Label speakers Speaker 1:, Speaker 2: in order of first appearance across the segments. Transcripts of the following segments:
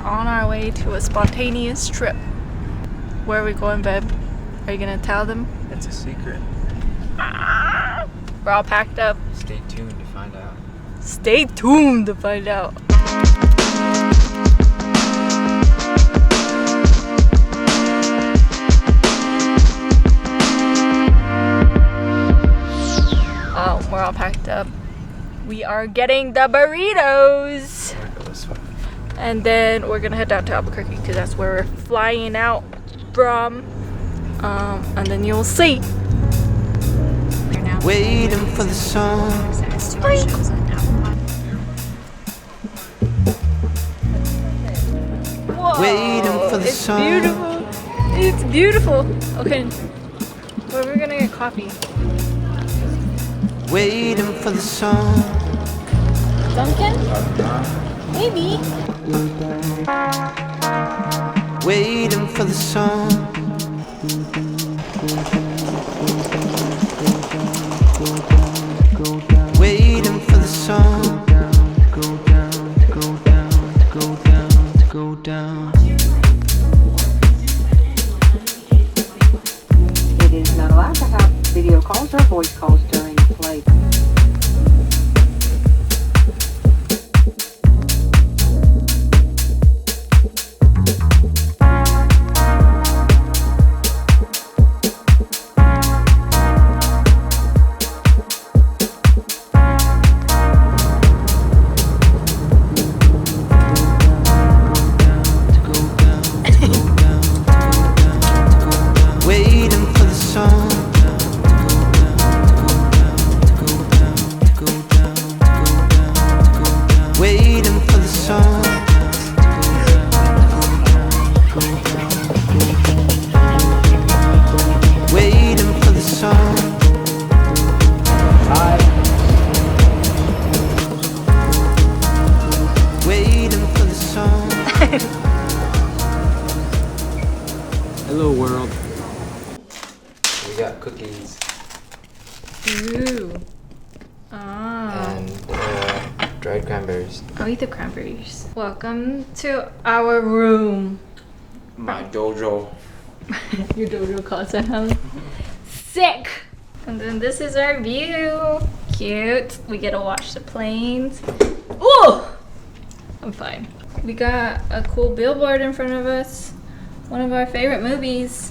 Speaker 1: on our way to a spontaneous trip. Where are we going, babe? Are you gonna tell them?
Speaker 2: It's a secret.
Speaker 1: We're all packed up.
Speaker 2: Stay tuned to find out.
Speaker 1: Stay tuned to find out. We're all packed up. We are getting the burritos. And then we're gonna head down to Albuquerque because that's where we're flying out from. And then you'll see.
Speaker 3: Waiting for the song.
Speaker 1: Whoa,
Speaker 3: Waiting for the
Speaker 1: it's
Speaker 3: song.
Speaker 1: beautiful. It's beautiful. Okay, well, we're gonna get coffee.
Speaker 3: Waiting for the song.
Speaker 1: Dunkin'? Maybe.
Speaker 3: Waiting for the song. Waiting for the song. Go down, go down, go down, go down.
Speaker 4: It is not allowed to have video calls or voice calls during play.
Speaker 3: Waiting for the song. Waiting for the song. Waiting for the song. Waiting for the song.
Speaker 2: Hello world. We got cookies
Speaker 1: Ooh. Ah.
Speaker 2: and dried cranberries.
Speaker 1: I'll eat the cranberries. Welcome to our room.
Speaker 2: My dojo.
Speaker 1: Your dojo concert house. Sick! And then this is our view. Cute. We get to watch the planes. Ooh! I'm fine. We got a cool billboard in front of us. One of our favorite movies.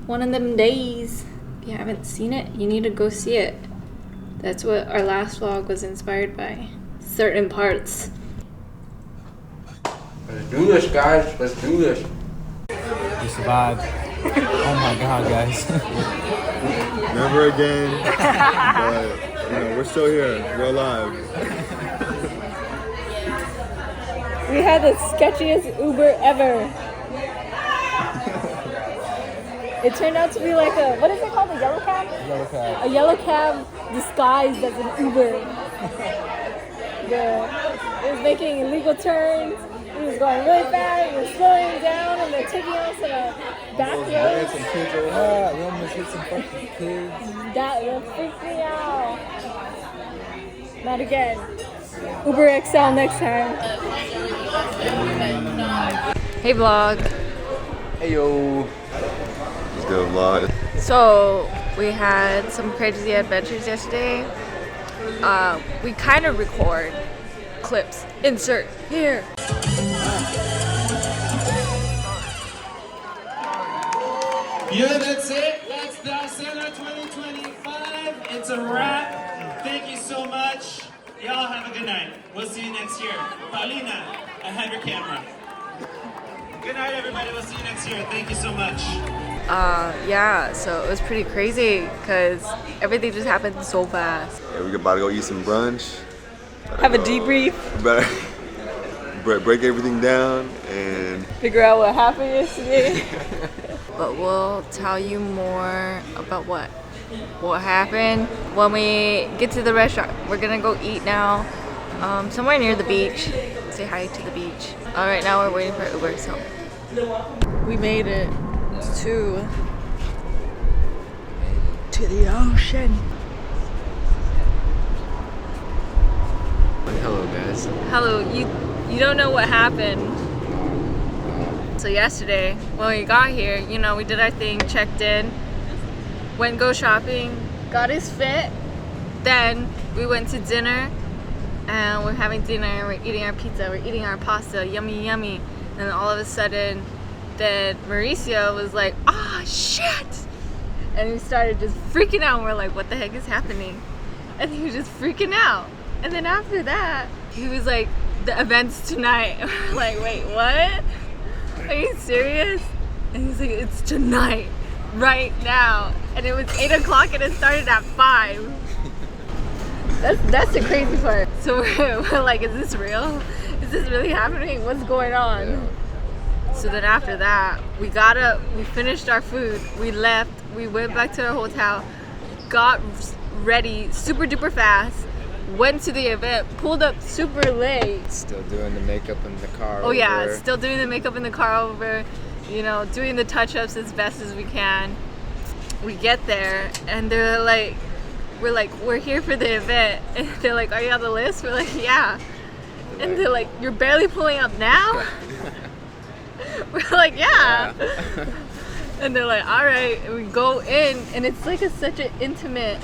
Speaker 1: One of them days. If you haven't seen it, you need to go see it. That's what our last vlog was inspired by. Certain parts.
Speaker 2: Let's do this, guys. Let's do this.
Speaker 5: We survived. Oh my god, guys.
Speaker 6: Never again. But, we're still here. We're alive.
Speaker 1: We had the sketchiest Uber ever. It turned out to be like a, what is it called? A yellow cab?
Speaker 5: Yellow cab.
Speaker 1: A yellow cab disguised as an Uber. It was making illegal turns. It was going really fast. It was slowing down, and they're taking us in a back road.
Speaker 5: Some kids over there. We almost hit some fucking kids.
Speaker 1: That freaked me out. Not again. Uber XL next time. Hey vlog.
Speaker 2: Hey yo.
Speaker 6: Let's go vlog.
Speaker 1: So we had some crazy adventures yesterday. We kind of record clips. Insert here.
Speaker 7: Yeah, that's it. That's the Cena 2025. It's a wrap. Thank you so much. Y'all have a good night. We'll see you next year. Paulina, I have your camera. Good night, everybody. We'll see you next year. Thank you so much.
Speaker 1: Yeah, so it was pretty crazy because everything just happened so fast.
Speaker 6: Yeah, we're about to go eat some brunch.
Speaker 1: Have a debrief,
Speaker 6: We better break everything down and
Speaker 1: figure out what happened yesterday. But we'll tell you more about what happened when we get to the restaurant. We're gonna go eat now, somewhere near the beach. Say hi to the beach. All right, now we're waiting for Uber. So we made it to the ocean.
Speaker 2: Hello guys.
Speaker 1: Hello, you don't know what happened. So yesterday, when we got here, you know, we did our thing, checked in, went go shopping, got his fit. Then we went to dinner, and we're having dinner, we're eating our pizza, we're eating our pasta, yummy, yummy. And then all of a sudden, then Mauricio was like, "Ah, shit!" And he started just freaking out. We're like, what the heck is happening? And he was just freaking out. And then after that, he was like, the event's tonight. We're like, wait, what? Are you serious? And he's like, it's tonight, right now. And it was 8 o'clock and it started at 5. That's the crazy part. So we're like, is this real? Is this really happening? What's going on?
Speaker 2: Yeah.
Speaker 1: So then after that, we got up, we finished our food, we left, we went back to our hotel, got ready super duper fast, went to the event, pulled up super late.
Speaker 2: Still doing the makeup in the car.
Speaker 1: Oh yeah,
Speaker 2: over.
Speaker 1: still doing the makeup in the car over, you know, doing the touch-ups as best as we can. We get there and they're like, we're here for the event. And they're like, are you on the list? We're like, yeah. And they're like, you're barely pulling up now? We're like, yeah. And they're like, all right. And we go in, and it's like such an intimate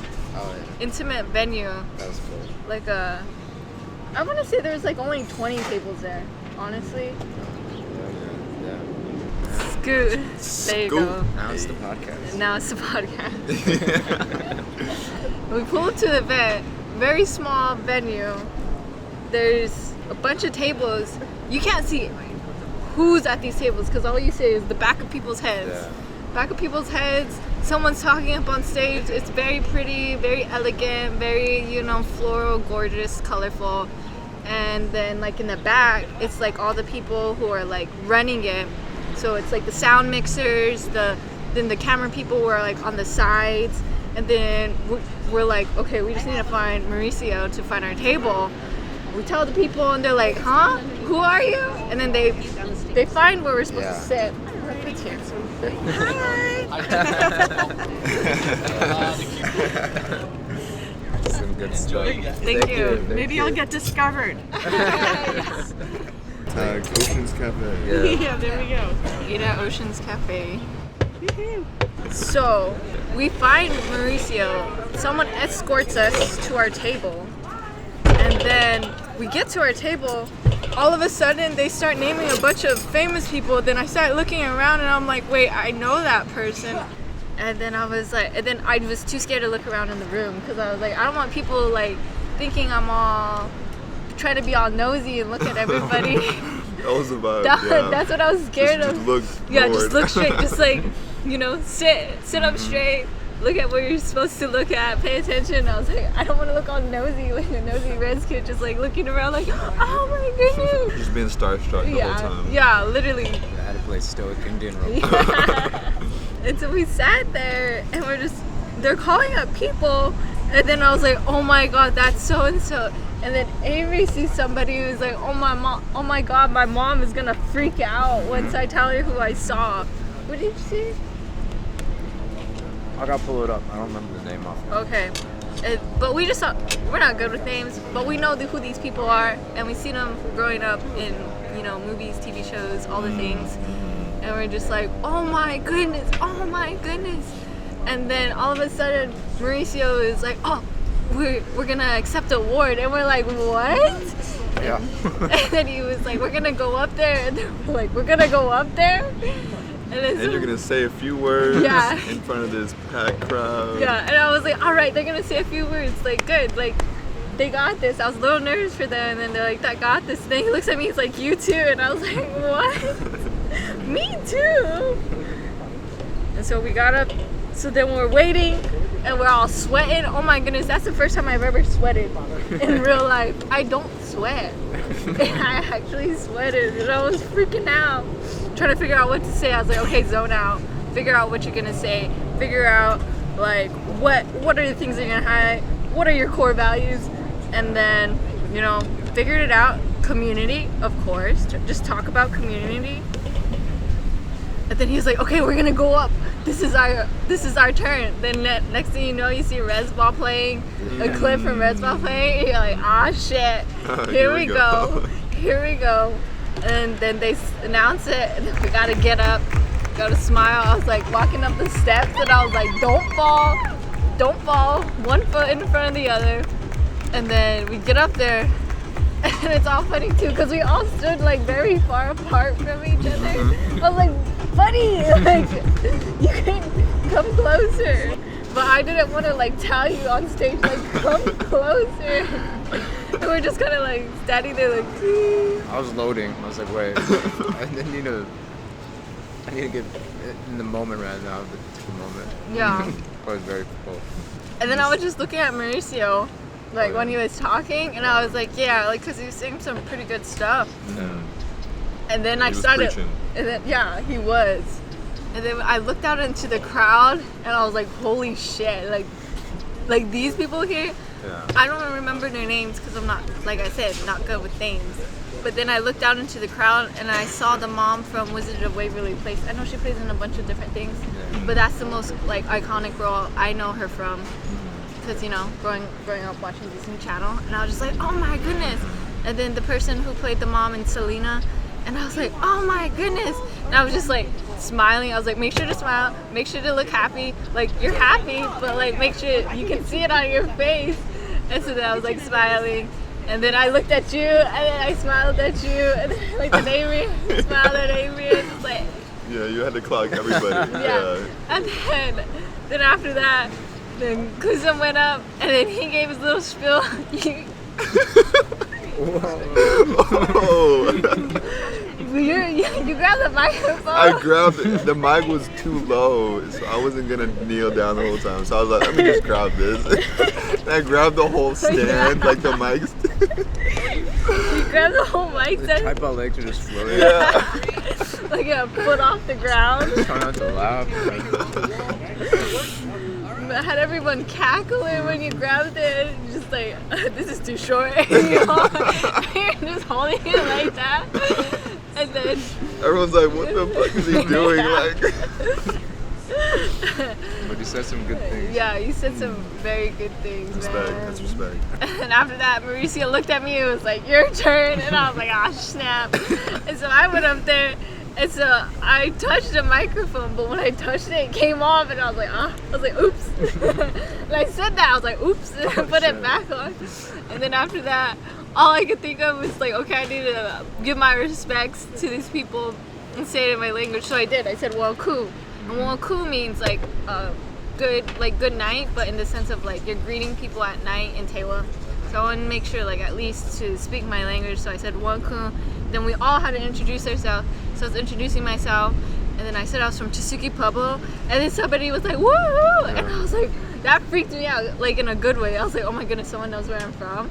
Speaker 1: venue.
Speaker 2: That was cool.
Speaker 1: Like I want to say there was like only 20 tables there, honestly.
Speaker 2: Yeah.
Speaker 1: Scoot. There you go.
Speaker 2: Now it's the podcast.
Speaker 1: Now it's the podcast. We pull up to the event, very small venue. There's a bunch of tables. You can't see who's at these tables because all you see is the back of people's heads.
Speaker 2: Yeah.
Speaker 1: Back of people's heads. Someone's talking up on stage. It's very pretty, very elegant, very, you know, floral, gorgeous, colorful. And then like in the back, it's like all the people who are like running it. So it's like the sound mixers, then the camera people were like on the sides. And then we're like, okay, we just need to find Mauricio to find our table. We tell the people and they're like, huh? Who are you? And then they find where we're supposed to sit. It's here.
Speaker 2: Some good stuff.
Speaker 1: Thank you.
Speaker 8: Maybe I'll get discovered.
Speaker 6: Ocean's Cafe.
Speaker 8: Yeah, there we go.
Speaker 1: Eat at Ocean's Cafe. So we find Mauricio. Someone escorts us to our table. And then we get to our table. All of a sudden, they start naming a bunch of famous people. Then I start looking around and I'm like, wait, I know that person. And then I was too scared to look around in the room because I was like, I don't want people like thinking I'm all trying to be all nosy and look at everybody.
Speaker 6: That was the vibe.
Speaker 1: That's what I was scared of.
Speaker 6: Just look
Speaker 1: Just look straight. Just like, you know, sit up straight. Look at where you're supposed to look at. Pay attention. I was like, I don't want to look all nosy, like a nosy Reds kid, just like looking around, like, oh my goodness.
Speaker 6: Just being starstruck the whole time.
Speaker 1: Yeah, literally.
Speaker 2: I had to play stoic Indian role.
Speaker 1: Yeah. And so we sat there, and they're calling up people, and then I was like, oh my god, that's so and so. And then Avery sees somebody who's like, oh my god, my mom is gonna freak out once I tell her who I saw. What did you see?
Speaker 2: I gotta pull it up. I don't remember the name off.
Speaker 1: Okay. But we just thought, we're not good with names, but we know who these people are, and we've seen them growing up in, you know, movies, TV shows, all the things. And we're just like, oh my goodness. And then all of a sudden, Mauricio is like, oh, we're gonna accept an award. And we're like, what?
Speaker 2: Yeah.
Speaker 1: And then he was like, we're gonna go up there. And then we're like, we're gonna go up there? And
Speaker 6: you're gonna say a few words
Speaker 1: Yeah.
Speaker 6: in front of this packed crowd.
Speaker 1: Yeah, and I was like, all right, they're gonna say a few words, like, good, like, they got this. I was a little nervous for them, and then they're like, that got this. And then he looks at me, he's like, you too, and I was like, what? Me too. And so we got up, so then we're waiting, and we're all sweating. Oh my goodness, that's the first time I've ever sweated in real life. I don't sweat. And I actually sweated, and I was freaking out. Trying to figure out what to say. I was like, okay, zone out. Figure out what you're gonna say. Figure out like what are the things that you're gonna highlight. What are your core values? And then, you know, figured it out. Community, of course. Just talk about community. And then he's like, okay, we're gonna go up. This is our turn. Then next thing you know, you see Res Ball playing, a clip from Res Ball playing, and you're like, ah shit. Here we go. Here we go. And then they announce it, and then we gotta get up, gotta smile. I was like walking up the steps, and I was like, don't fall, one foot in front of the other. And then we get up there, and it's all funny too, because we all stood like very far apart from each other. I was like, buddy, like, you can come closer. But I didn't want to like tell you on stage, like, come closer. And we're just kind of like standing there like,
Speaker 2: I was loading. I was like, wait. I need to get in the moment right now. The moment.
Speaker 1: yeah.
Speaker 2: I was very full.
Speaker 1: And then I was just looking at Mauricio, like when he was talking, and I was like, yeah, like, cause he was saying some pretty good stuff.
Speaker 6: Yeah.
Speaker 1: And then
Speaker 6: He
Speaker 1: I
Speaker 6: was
Speaker 1: started,
Speaker 6: preaching.
Speaker 1: and then yeah, he was. And then I looked out into the crowd, and I was like, holy shit, like these people here.
Speaker 2: Yeah.
Speaker 1: I don't remember their names because I'm not, like I said, not good with names. But then I looked out into the crowd and I saw the mom from Wizard of Waverly Place. I know she plays in a bunch of different things, but that's the most like iconic role I know her from. Because, you know, growing up watching Disney Channel, and I was just like, oh my goodness. And then the person who played the mom in Selena, and I was like, oh my goodness. And I was just like smiling. I was like, make sure to smile, make sure to look happy. Like, you're happy, but like make sure you can see it on your face. And so then I was like smiling. And then I looked at you, and then I smiled at you, and then I looked at Avery, smiled at Avery, and just like,
Speaker 6: Yeah, you had to clock everybody.
Speaker 1: yeah. And then after that, then Kuzum went up, and then he gave his little spiel.
Speaker 6: Oh.
Speaker 1: You grabbed the microphone.
Speaker 6: I grabbed it. The mic was too low, so I wasn't gonna kneel down the whole time. So I was like, let me just grab this. And I grabbed the whole stand, like the mic stand.
Speaker 1: You grabbed the whole mic
Speaker 2: The
Speaker 1: stand,
Speaker 2: tripod legs are just floating.
Speaker 6: Yeah.
Speaker 1: like a foot off the ground.
Speaker 2: Trying not to laugh.
Speaker 1: I had everyone cackling when you grabbed it. Just like, this is too short. You're just holding it like that. And then
Speaker 6: Everyone's like, what the fuck is he doing? Like,
Speaker 2: But he said some good things.
Speaker 1: yeah, you said some very good things,
Speaker 6: respect.
Speaker 1: man.
Speaker 6: That's respect.
Speaker 1: And after that, Mauricio looked at me and was like, your turn. And I was like, ah, snap. And so I went up there, and so I touched the microphone, but when I touched it, it came off, and I was like, ah. I was like, oops. And I said that, I was like, oops, and I put it back on. And then after that, all I could think of was like, okay, I need to give my respects to these people and say it in my language. So I did. I said, "Woku," and "Woku" means like good night, but in the sense of like you're greeting people at night in Tewa. So I wanted to make sure, like, at least to speak my language. So I said "Woku." Then we all had to introduce ourselves. So I was introducing myself, and then I said I was from Chisuki Pueblo, and then somebody was like, "Woo!" And I was like, that freaked me out, like in a good way. I was like, oh my goodness, someone knows where I'm from.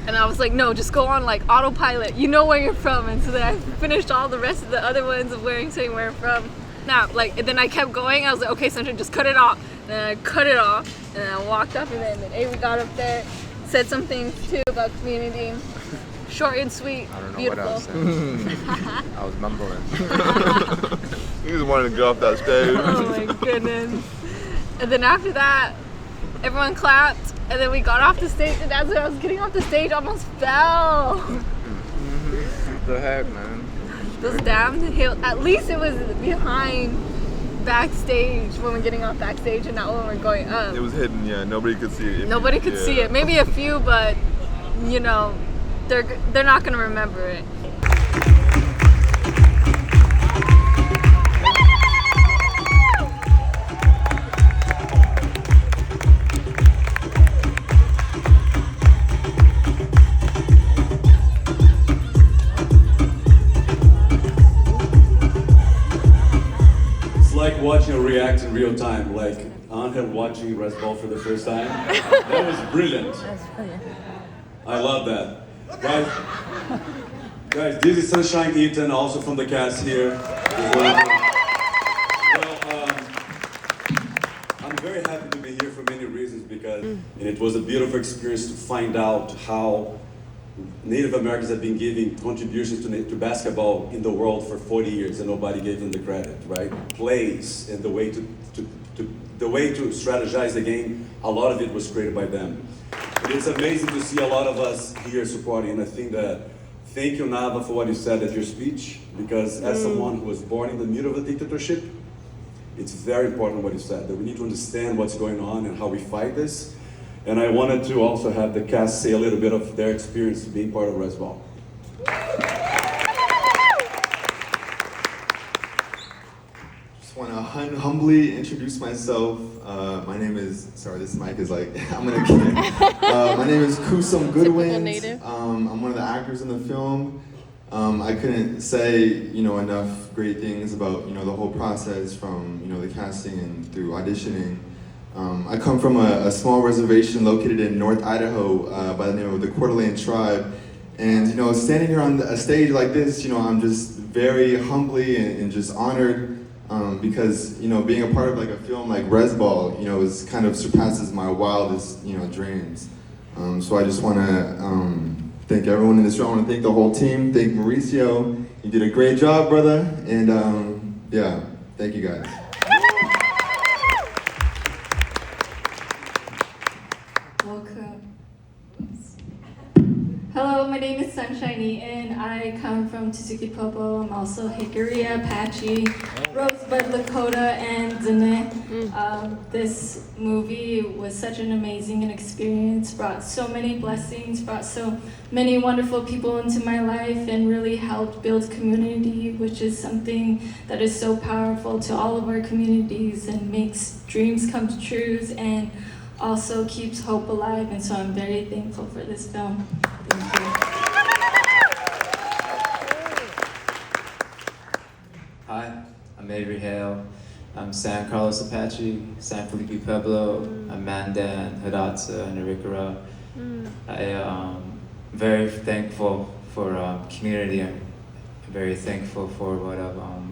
Speaker 1: And I was like, no, just go on like autopilot. You know where you're from. And so then I finished all the rest of the other ones of saying where I'm from. Now, like, and then I kept going. I was like, okay, Sandra, just cut it off. Then I cut it off, and then I walked up, and then Avery got up there, said some things too about community. Short and sweet,
Speaker 2: I don't know
Speaker 1: beautiful.
Speaker 2: what I was saying. I was mumbling.
Speaker 6: You just wanted to go off that stage.
Speaker 1: Oh my goodness. And then after that, everyone clapped, and then we got off the stage, and as I was getting off the stage, I almost fell.
Speaker 2: What the heck, man?
Speaker 1: Those damn hills. At least it was behind backstage when we're getting off backstage, and not when we're going up.
Speaker 6: It was hidden, yeah. Nobody could see it.
Speaker 1: Nobody could see it. Maybe a few, but you know, they're not gonna remember it.
Speaker 9: It's like watching a react in real time, like Angel watching Red Bull for the first time. That was brilliant. I love that. Guys, this is Sunshine Eaton, also from the cast here. I'm very happy to be here for many reasons because and it was a beautiful experience to find out how Native Americans have been giving contributions to basketball in the world for 40 years and nobody gave them the credit, right? Plays and the way to strategize the game, a lot of it was created by them. And it's amazing to see a lot of us here supporting, and I think that thank you, Nava, for what you said at your speech, because as someone who was born in the middle of a dictatorship, it's very important what you said, that we need to understand what's going on and how we fight this. And I wanted to also have the cast say a little bit of their experience being part of Resball.
Speaker 6: Just want to humbly introduce myself. My name is, sorry, this mic is like, I'm gonna kill it. My name is Kusum Goodwin. I'm one of the actors in the film. I couldn't say, enough great things about, the whole process from, the casting and through auditioning. I come from a small reservation located in North Idaho by the name of the Coeur d'Alene Tribe. And, standing here on a stage like this, I'm just very humbly and just honored because, being a part of like a film like Resball, is kind of surpasses my wildest, dreams. So I just want to thank everyone in this room. I want to thank the whole team. Thank Mauricio. You did a great job, brother. And yeah, thank you guys.
Speaker 1: Welcome. Hello, my name is Sunshiny, and I come from Tusuki-Popo. I'm also Hickory, Apache, Rosebud, Lakota, and Dene. This movie was such an amazing experience, brought so many blessings, brought so many wonderful people into my life, and really helped build community, which is something that is so powerful to all of our communities and makes dreams come true and also keeps hope alive. And so I'm very thankful for this film. Thank you.
Speaker 5: Hi, I'm Avery Hale. I'm San Carlos Apache, San Felipe Pueblo, I'm Mandan, Hidatsa, and Arikara. I am very thankful for community. I'm very thankful for what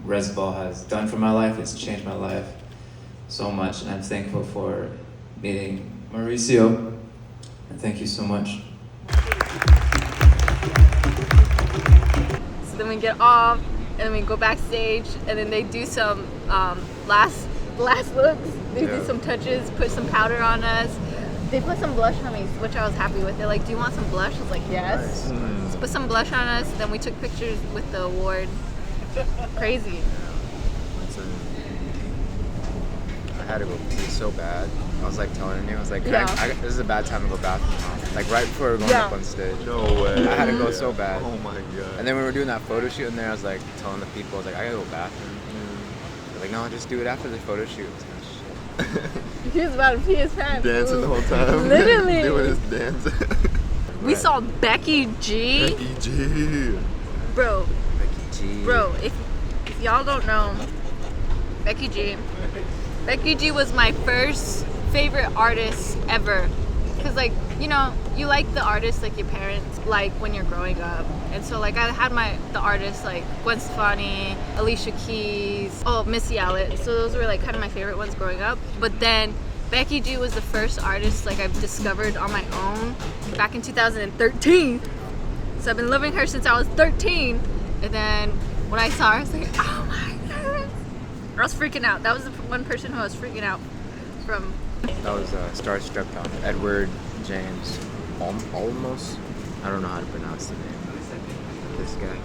Speaker 5: Resball has done for my life. It's changed my life so much, and I'm thankful for meeting Mauricio. And thank you so much.
Speaker 10: So then we get off, and then we go backstage, and then they do some last looks. They do some touches, put some powder on us. They put some blush on me, which I was happy with. They're like, "Do you want some blush?" I was like, "Yes." So put some blush on us. Then we took pictures with the award. Crazy.
Speaker 2: I had to go pee so bad. I was like telling you, I was like, this is a bad time to go bathroom now. Like right before we were going up on stage.
Speaker 6: No way.
Speaker 2: I had to go so bad.
Speaker 6: Oh my god.
Speaker 2: And then when we were doing that photo shoot in there, I was like telling the people, I was like, I gotta go bathroom. They're like, no, just do it after the photo shoot. I was like, shit.
Speaker 10: He was about to pee his pants.
Speaker 6: Dancing the whole time.
Speaker 10: Literally.
Speaker 6: Doing his dance.
Speaker 10: We saw Becky G.
Speaker 6: Becky G.
Speaker 10: Bro.
Speaker 2: Becky G.
Speaker 10: Bro, if y'all don't know, Becky G was my first favorite artist ever. Cause like, you like the artists like your parents like when you're growing up. And so like I had the artists like Gwen Stefani, Alicia Keys, Missy Elliott. So those were like kind of my favorite ones growing up. But then Becky G was the first artist like I've discovered on my own back in 2013. So I've been loving her since I was 13. And then when I saw her, I was like, oh my god. I was freaking out. That was the one person who I was freaking out from.
Speaker 2: That was starstruck on Edward James Olmos. I don't know how to pronounce the name. This guy,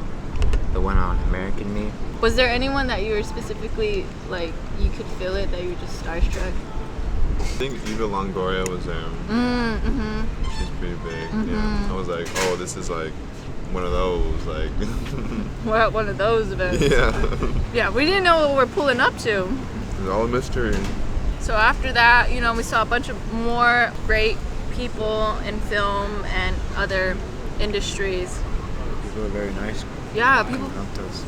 Speaker 2: the one on American Me.
Speaker 10: Was there anyone that you were specifically like you could feel it that you were just starstruck?
Speaker 6: I think Eva Longoria was there. She's pretty big. Yeah. I was like, oh, this is like one of those like.
Speaker 10: We're at one of those events.
Speaker 6: Yeah.
Speaker 10: Yeah, we didn't know what we're pulling up to.
Speaker 6: It's all a mystery.
Speaker 10: So after that, we saw a bunch of more great people in film and other industries.
Speaker 2: People were very nice.
Speaker 10: Yeah,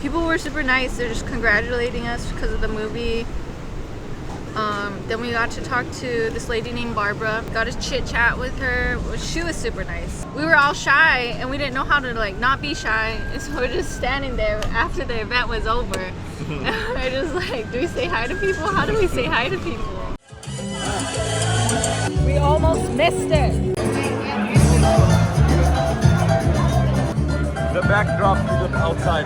Speaker 10: people were super nice. They're just congratulating us because of the movie. Then we got to talk to this lady named Barbara. Got to chit chat with her. She was super nice. We were all shy and we didn't know how to like not be shy. And so we're just standing there after the event was over. And we're just like, do we say hi to people? How do we say hi to people? We almost missed it.
Speaker 5: The backdrop to the outside.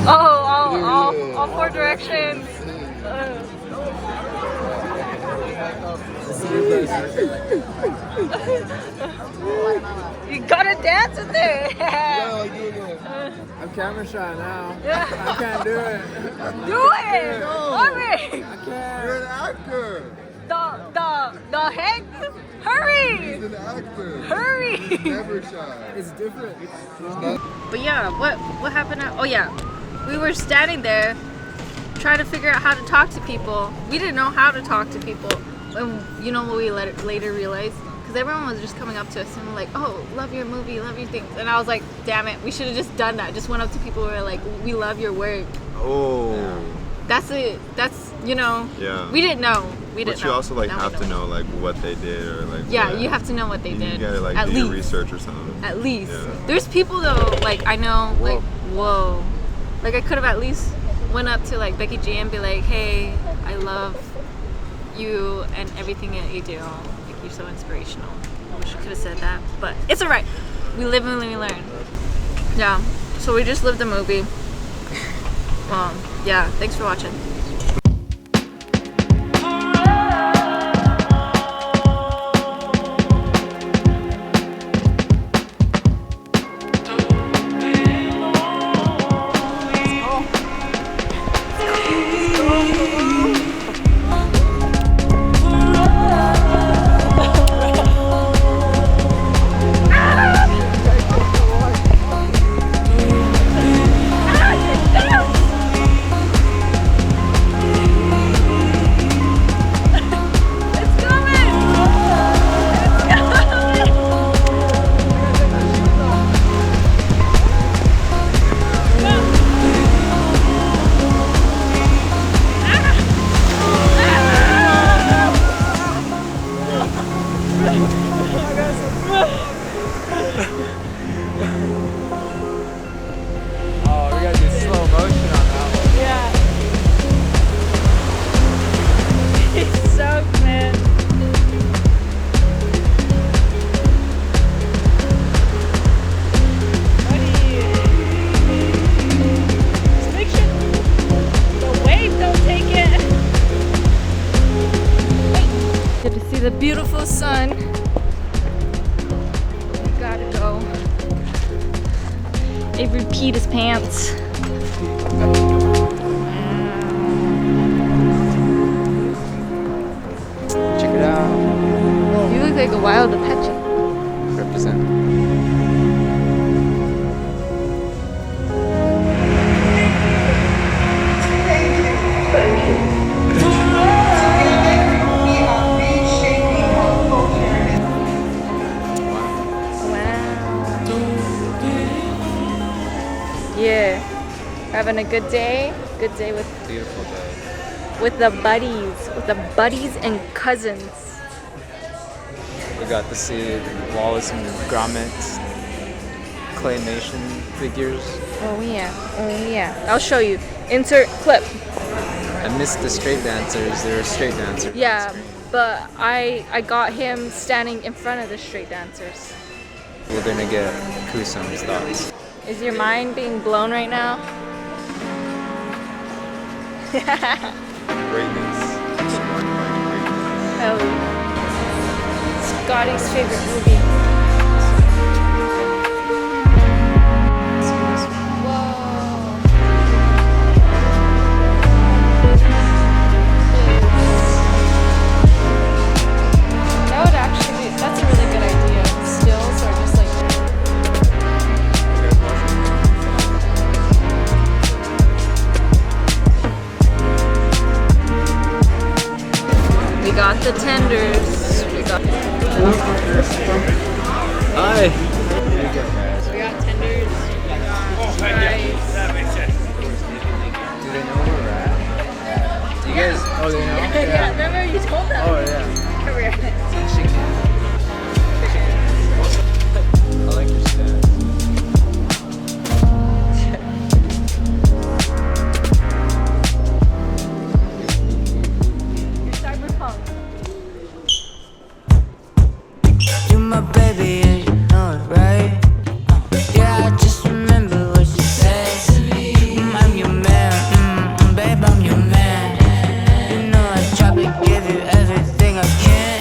Speaker 10: Oh, all 4 directions. You gotta dance with it.
Speaker 11: I'm camera shy now. I can't do it.
Speaker 10: Do it. Hurry.
Speaker 11: I can't. You're an actor.
Speaker 10: The heck? Hurry.
Speaker 6: He's an actor.
Speaker 10: Hurry.
Speaker 6: He's never shy.
Speaker 11: It's different.
Speaker 10: But yeah, what happened? Oh yeah, we were standing there trying to figure out how to talk to people. We didn't know how to talk to people. And you know what we later realized? Because everyone was just coming up to us and were like, oh, love your movie, love your things. And I was like, damn it, we should have just done that. Just went up to people who were like, we love your work.
Speaker 12: Oh.
Speaker 10: That's it. That's, you know,
Speaker 12: yeah.
Speaker 10: We didn't know. We didn't
Speaker 12: But you
Speaker 10: know.
Speaker 12: also like
Speaker 10: Now
Speaker 12: have
Speaker 10: we
Speaker 12: to know like what they did or like.
Speaker 10: Yeah, you have to know what they did.
Speaker 12: You gotta like
Speaker 10: at
Speaker 12: do
Speaker 10: least.
Speaker 12: your research or something.
Speaker 10: At least.
Speaker 12: Yeah.
Speaker 10: There's people though, like I know, like whoa, like I could have at least went up to like Becky G and be like, hey, I love you and everything that you do. Like you're so inspirational. I wish I could have said that, but it's alright. We live and we learn. Yeah. So we just lived the movie. Yeah. Thanks for watching.
Speaker 11: Oh, we gotta do slow motion on that one.
Speaker 1: Yeah. He's soaked, man. Buddy. Just make sure the wave don't take it. Good to see the beautiful sun. We gotta go. Avery peed his pants.
Speaker 2: Check it out.
Speaker 1: You look like a wild Apache.
Speaker 2: Represent.
Speaker 1: Yeah. Having a good day. Good day with
Speaker 2: Beautiful day.
Speaker 1: with the buddies and cousins.
Speaker 2: We got to see Wallace and Gromit's claymation figures.
Speaker 1: Oh yeah. Oh yeah. I'll show you. Insert clip.
Speaker 2: I missed the straight dancers. They were straight dancers.
Speaker 1: Yeah, but I got him standing in front of the straight dancers.
Speaker 2: We're gonna get Kusum's thoughts.
Speaker 1: Is your mind being blown right now?
Speaker 12: Greatness.
Speaker 1: Oh, Scotty's favorite movie. That would actually, that's a really good idea. Stills are just like. We got the tenders. We got.
Speaker 2: Hi.
Speaker 1: We got tenders. Fries.
Speaker 2: Do they know where we're at? Do you guys?
Speaker 11: Oh, they know?
Speaker 1: Yeah, remember you told them?
Speaker 11: Oh, yeah.
Speaker 1: Come here.
Speaker 2: I like your stats.
Speaker 1: You're cyberpunk.
Speaker 3: You my baby and you know it, right? Yeah, I just remember what you said to me. I'm your man, babe, I'm your man. You know I try to give you everything I can.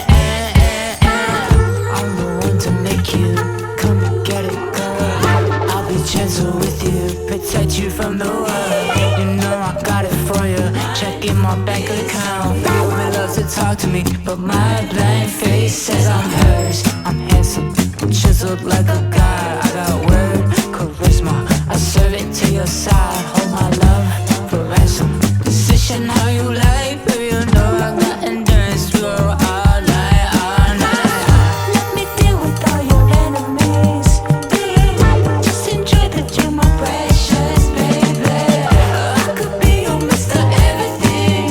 Speaker 3: from the world. You know I got it for you. Checking my bank account. Women love to talk to me, but my blank face says I'm hers. I'm handsome, chiseled like a god. I got word, charisma. I serve it to your side. Hold my love for ransom. Position how you like, baby. You know I got endurance to go all night, all night. Let me deal with all your enemies. Just enjoy that you're my precious baby. I could be your Mr. Everything,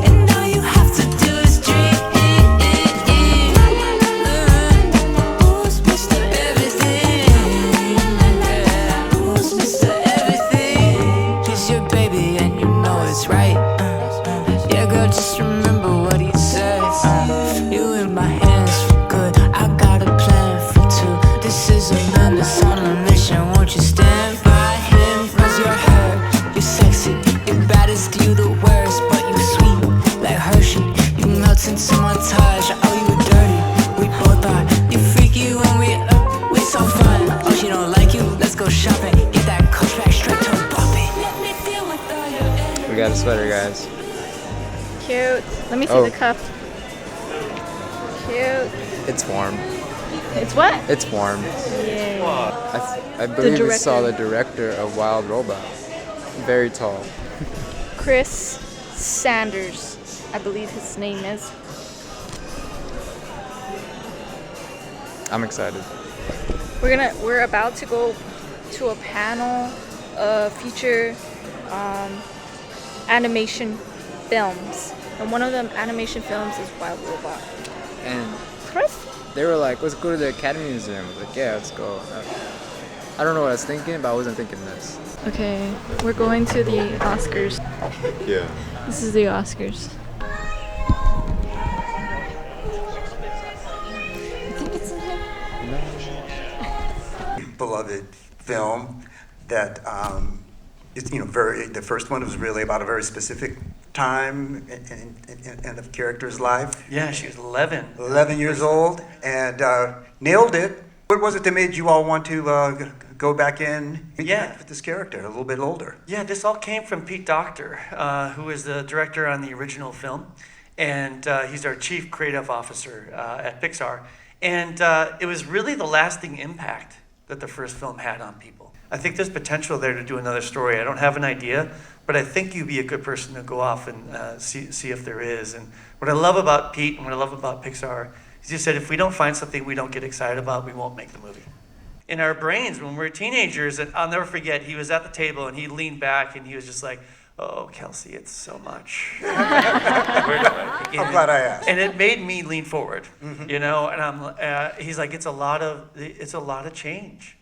Speaker 3: and all you have to do is dream. Who's Mr. Everything? Who's Mr. Everything? He's your baby, and you know it's right. Yeah, girl, just remember what he says. You in my hands for good. I got a plan for two. This is a man that's on a mission. Won't you stand by him? Cause you're her, you're sexy, you're baddest, you the worst, but you sweet like Hershey. You melt into my touch. Oh, you dirty, we both are. You freaky when we so fun. Oh, she don't like you? Let's go shopping. Get that coach back straight to a puppy. Let me deal with all your
Speaker 2: We got a sweater, guys.
Speaker 1: Cute. Let me see
Speaker 2: Oh.
Speaker 1: the cuff. Cute.
Speaker 2: It's warm.
Speaker 1: It's what?
Speaker 2: It's warm.
Speaker 1: Yeah.
Speaker 2: I believe we saw
Speaker 1: director.
Speaker 2: the director of Wild Robot. Very tall.
Speaker 1: Chris Sanders, I believe his name is.
Speaker 2: I'm excited.
Speaker 1: We're about to go to a panel of feature animation films, and one of them animation films is Wild Robot.
Speaker 2: And
Speaker 1: Chris?
Speaker 2: they were like, let's go to the Academy Museum. I was like, yeah, let's go. I don't know what I was thinking, but I wasn't thinking this.
Speaker 1: Okay, we're going to the Oscars.
Speaker 12: Yeah.
Speaker 1: This is the Oscars.
Speaker 13: Beloved film that is, the first one was really about a very specific time in a character's life.
Speaker 14: Yeah, she was 11.
Speaker 13: 11 years old, and nailed it. What was it that made you all want to go back in with this character, a little bit older?
Speaker 14: Yeah, this all came from Pete Docter, who is the director on the original film, and he's our chief creative officer at Pixar. And it was really the lasting impact that the first film had on people. I think there's potential there to do another story. I don't have an idea, but I think you'd be a good person to go off and see if there is. And what I love about Pete and what I love about Pixar is he said, if we don't find something we don't get excited about, we won't make the movie. In our brains, when we're teenagers, and I'll never forget, he was at the table and he leaned back and he was just like, oh, Kelsey, it's so much.
Speaker 13: I'm glad I asked.
Speaker 14: And it made me lean forward, and he's like, it's a lot of change.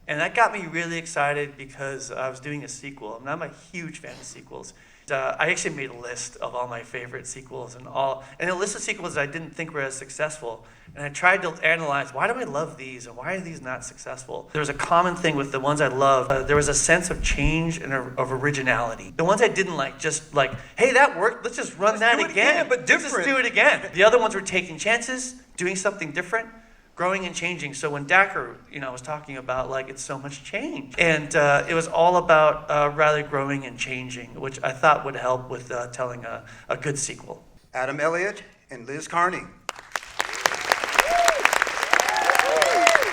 Speaker 14: And that got me really excited because I was doing a sequel, and I'm a huge fan of sequels. I actually made a list of all my favorite sequels and a list of sequels I didn't think were as successful. And I tried to analyze, why do I love these and why are these not successful? There was a common thing with the ones I loved. There was a sense of change and of originality. The ones I didn't like, just like, hey, that worked, let's just run that again.
Speaker 13: But different.
Speaker 14: Let's just do it again. The other ones were taking chances, doing something different, growing and changing. So when Dacker, was talking about like it's so much change, and it was all about rather growing and changing, which I thought would help with telling a good sequel.
Speaker 13: Adam Elliott and Liz Carney.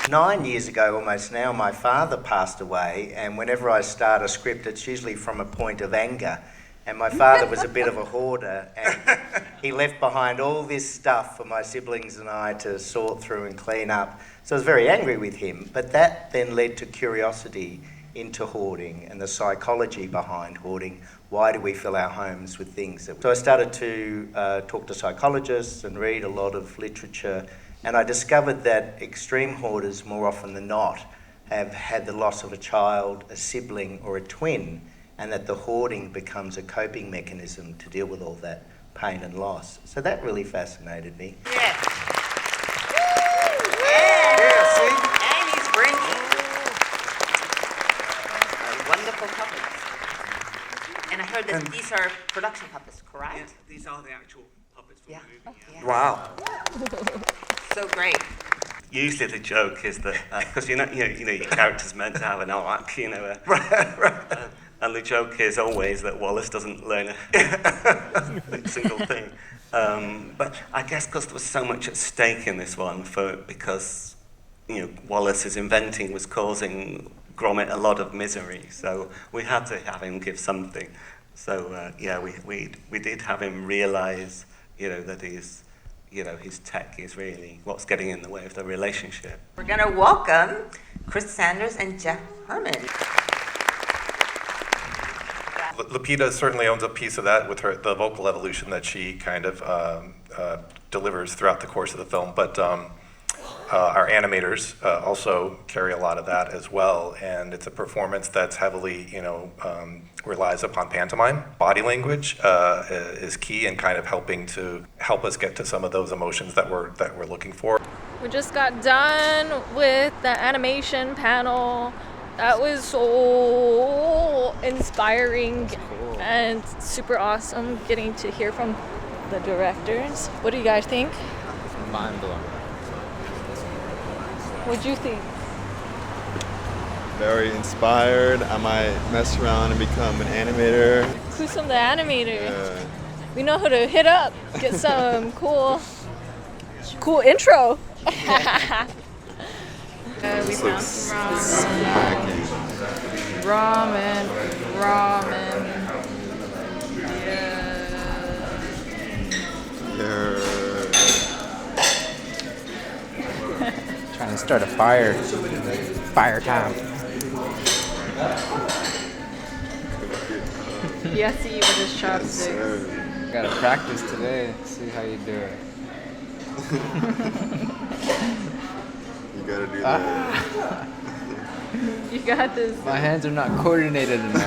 Speaker 15: 9 years ago almost now, my father passed away, and whenever I start a script, it's usually from a point of anger. And my father was a bit of a hoarder, and he left behind all this stuff for my siblings and I to sort through and clean up. So I was very angry with him, but that then led to curiosity into hoarding and the psychology behind hoarding. Why do we fill our homes with things? So I started to talk to psychologists and read a lot of literature, and I discovered that extreme hoarders, more often than not, have had the loss of a child, a sibling, or a twin, and that the hoarding becomes a coping mechanism to deal with all that pain and loss. So that really fascinated me.
Speaker 16: Yeah.
Speaker 13: See?
Speaker 16: And he's bringing wonderful puppets. And I heard that these are production puppets, correct?
Speaker 17: Yes, these are the actual puppets from the movie.
Speaker 16: Yeah.
Speaker 13: Wow.
Speaker 16: So great.
Speaker 17: usually the joke is that because your character's meant to have an arc, and the joke is always that Wallace doesn't learn a single thing. But I guess because there was so much at stake in this one, because Wallace's inventing was causing Gromit a lot of misery, so we had to have him give something. So we did have him realize, that his tech is really what's getting in the way of the relationship.
Speaker 16: We're gonna welcome Chris Sanders and Jeff Herman.
Speaker 18: Lupita certainly owns a piece of that with the vocal evolution that she kind of delivers throughout the course of the film, but our animators also carry a lot of that as well, and it's a performance that's heavily, relies upon pantomime. Body language is key in kind of helping us get to some of those emotions that we're looking for.
Speaker 1: We just got done with the animation panel. That was so inspiring and super awesome getting to hear from the directors. What do you guys think?
Speaker 2: Mind blowing.
Speaker 1: What'd you think?
Speaker 12: Very inspired. I might mess around and become an animator.
Speaker 1: Kusum the animator. We know who to hit up. Get some cool intro. We found some ramen.
Speaker 2: Trying to start a fire. Fire time.
Speaker 1: Yes, he with his chopsticks.
Speaker 2: Gotta practice today. See how you do it.
Speaker 12: You gotta do that.
Speaker 1: You got this.
Speaker 2: My hands are not coordinated enough.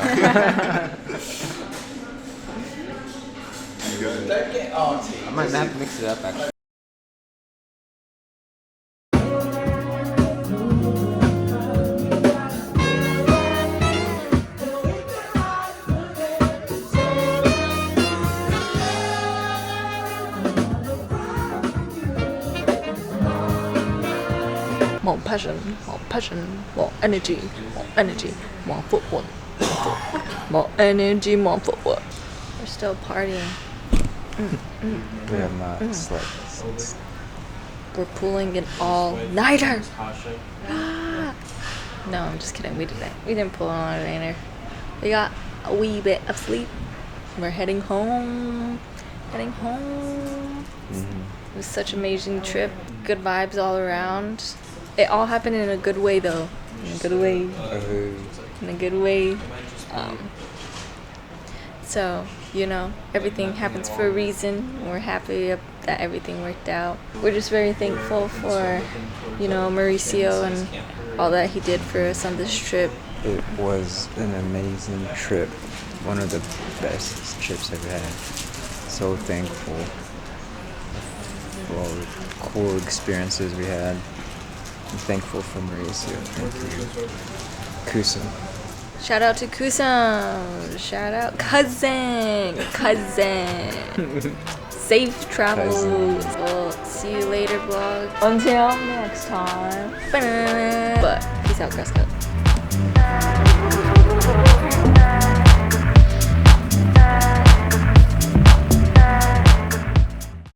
Speaker 2: I might have to mix it up actually.
Speaker 1: More passion, more energy, more footwork. More energy, more footwork. We're still partying.
Speaker 2: We have not slept since.
Speaker 1: We're pulling an all-nighter. No, I'm just kidding. We didn't pull an all-nighter. We got a wee bit of sleep. We're heading home. It was such an amazing trip. Good vibes all around. It all happened in a good way, though. In a good way. So, everything happens for a reason. We're happy that everything worked out. We're just very thankful for, Mauricio and all that he did for us on this trip.
Speaker 2: It was an amazing trip. One of the best trips I've had. So thankful for all the cool experiences we had. I'm thankful for Mauricio. Thank you. Kusum.
Speaker 1: Shout out to Kusum. Shout out cousin. Safe travels. We'll see you later, vlog. Until next time. But peace out, Cresco.